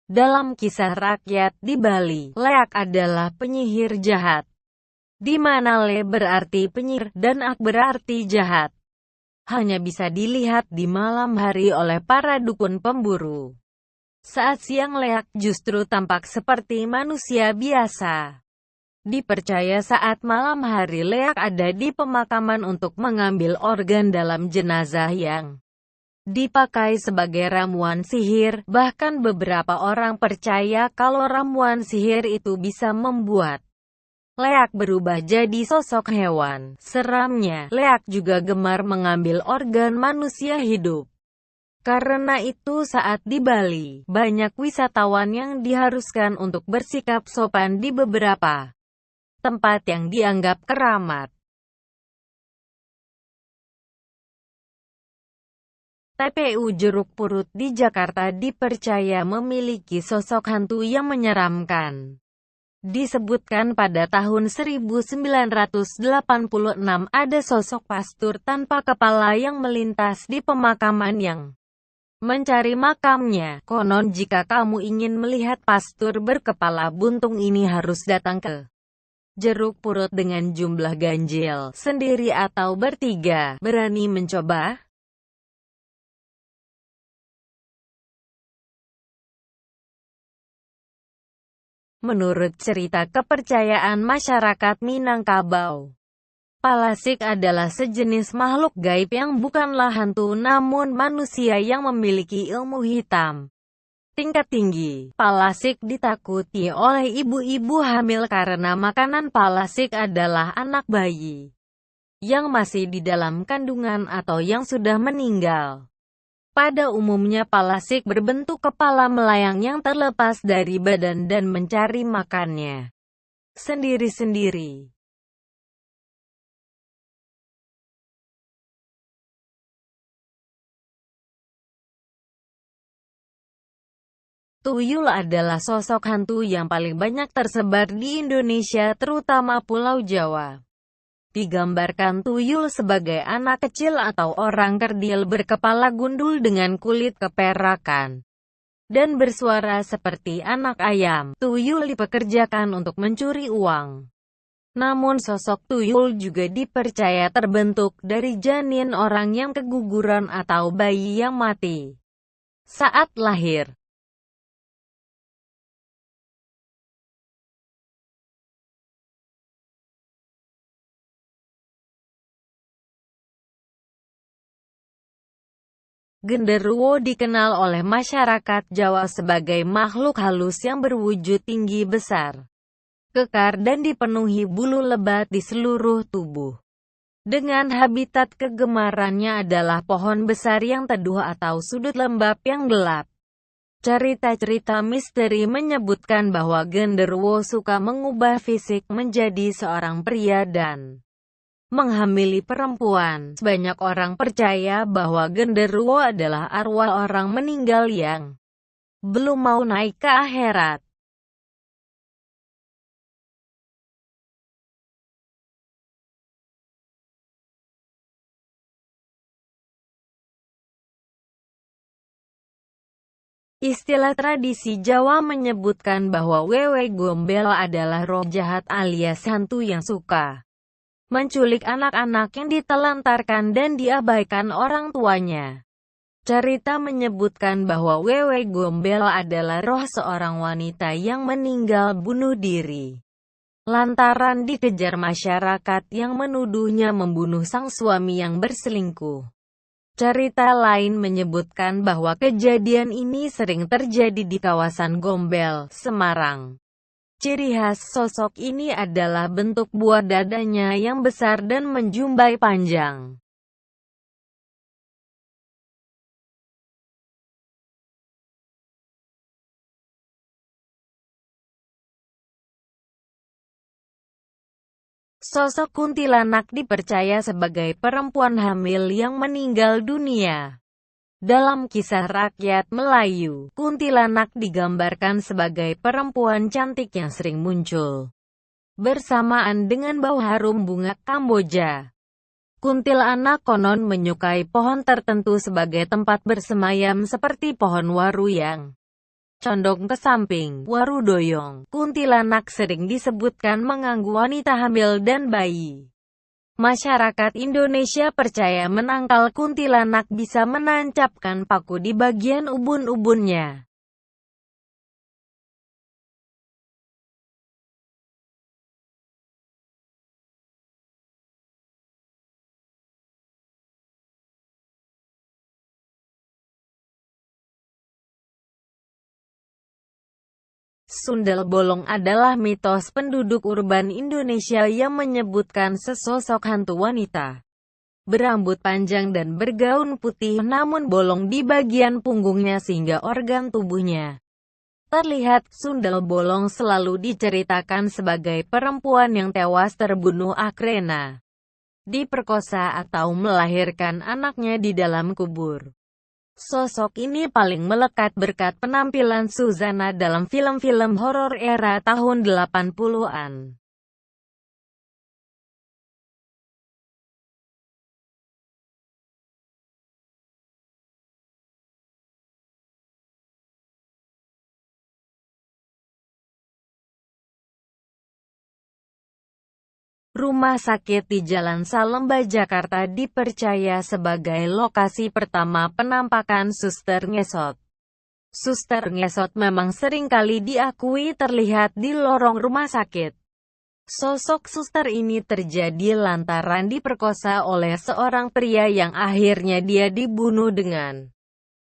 Dalam kisah rakyat di Bali, Leak adalah penyihir jahat, di mana Le berarti penyihir dan Ak berarti jahat. Hanya bisa dilihat di malam hari oleh para dukun pemburu. Saat siang Leak justru tampak seperti manusia biasa. Dipercaya saat malam hari Leak ada di pemakaman untuk mengambil organ dalam jenazah yang dipakai sebagai ramuan sihir. Bahkan beberapa orang percaya kalau ramuan sihir itu bisa membuat Leak berubah jadi sosok hewan. Seramnya, Leak juga gemar mengambil organ manusia hidup. Karena itu saat di Bali, banyak wisatawan yang diharuskan untuk bersikap sopan di beberapa tempat yang dianggap keramat. TPU Jeruk Purut di Jakarta dipercaya memiliki sosok hantu yang menyeramkan. Disebutkan pada tahun 1986 ada sosok pastur tanpa kepala yang melintas di pemakaman yang mencari makamnya. Konon jika kamu ingin melihat pastur berkepala buntung ini harus datang ke Jeruk Purut dengan jumlah ganjil, sendiri atau bertiga. Berani mencoba? Menurut cerita kepercayaan masyarakat Minangkabau, Palasik adalah sejenis makhluk gaib yang bukanlah hantu namun manusia yang memiliki ilmu hitam tingkat tinggi. Palasik ditakuti oleh ibu-ibu hamil karena makanan Palasik adalah anak bayi yang masih di dalam kandungan atau yang sudah meninggal. Pada umumnya Palasik berbentuk kepala melayang yang terlepas dari badan dan mencari makannya sendiri-sendiri. Tuyul adalah sosok hantu yang paling banyak tersebar di Indonesia, terutama Pulau Jawa. Digambarkan tuyul sebagai anak kecil atau orang kerdil berkepala gundul dengan kulit keperakan dan bersuara seperti anak ayam. Tuyul dipekerjakan untuk mencuri uang. Namun sosok tuyul juga dipercaya terbentuk dari janin orang yang keguguran atau bayi yang mati saat lahir. Genderuwo dikenal oleh masyarakat Jawa sebagai makhluk halus yang berwujud tinggi besar, kekar dan dipenuhi bulu lebat di seluruh tubuh. Dengan habitat kegemarannya adalah pohon besar yang teduh atau sudut lembab yang gelap. Cerita-cerita misteri menyebutkan bahwa genderuwo suka mengubah fisik menjadi seorang pria dan menghamili perempuan. Banyak orang percaya bahwa genderuwo adalah arwah orang meninggal yang belum mau naik ke akhirat. Istilah tradisi Jawa menyebutkan bahwa Wewe Gombel adalah roh jahat alias hantu yang suka menculik anak-anak yang ditelantarkan dan diabaikan orang tuanya. Cerita menyebutkan bahwa Wewe Gombel adalah roh seorang wanita yang meninggal bunuh diri lantaran dikejar masyarakat yang menuduhnya membunuh sang suami yang berselingkuh. Cerita lain menyebutkan bahwa kejadian ini sering terjadi di kawasan Gombel, Semarang. Ciri khas sosok ini adalah bentuk buah dadanya yang besar dan menjumbai panjang. Sosok kuntilanak dipercaya sebagai perempuan hamil yang meninggal dunia. Dalam kisah rakyat Melayu, kuntilanak digambarkan sebagai perempuan cantik yang sering muncul bersamaan dengan bau harum bunga Kamboja. Kuntilanak konon menyukai pohon tertentu sebagai tempat bersemayam seperti pohon waru yang condong ke samping. Warudoyong, kuntilanak sering disebutkan mengganggu wanita hamil dan bayi. Masyarakat Indonesia percaya menangkal kuntilanak bisa menancapkan paku di bagian ubun-ubunnya. Sundel bolong adalah mitos penduduk urban Indonesia yang menyebutkan sesosok hantu wanita berambut panjang dan bergaun putih namun bolong di bagian punggungnya sehingga organ tubuhnya terlihat. Sundel bolong selalu diceritakan sebagai perempuan yang tewas terbunuh akrena, diperkosa atau melahirkan anaknya di dalam kubur. Sosok ini paling melekat berkat penampilan Suzana dalam film-film horor era tahun 80-an. Rumah sakit di Jalan Salemba, Jakarta dipercaya sebagai lokasi pertama penampakan suster ngesot. Suster ngesot memang seringkali diakui terlihat di lorong rumah sakit. Sosok suster ini terjadi lantaran diperkosa oleh seorang pria yang akhirnya dia dibunuh dengan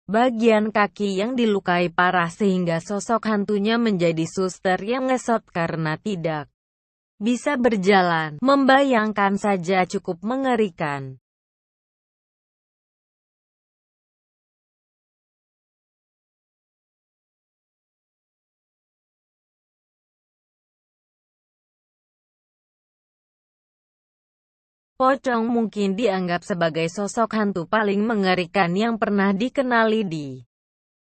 bagian kaki yang dilukai parah sehingga sosok hantunya menjadi suster yang ngesot karena tidak bisa berjalan. Membayangkan saja cukup mengerikan. Pocong mungkin dianggap sebagai sosok hantu paling mengerikan yang pernah dikenali di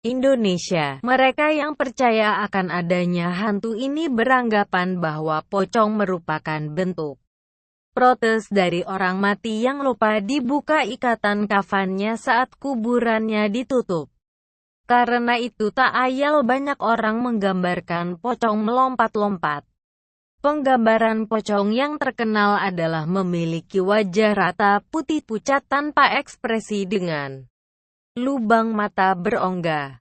Indonesia. Mereka yang percaya akan adanya hantu ini beranggapan bahwa pocong merupakan bentuk protes dari orang mati yang lupa dibuka ikatan kafannya saat kuburannya ditutup. Karena itu tak ayal banyak orang menggambarkan pocong melompat-lompat. Penggambaran pocong yang terkenal adalah memiliki wajah rata putih pucat tanpa ekspresi dengan lubang mata berongga.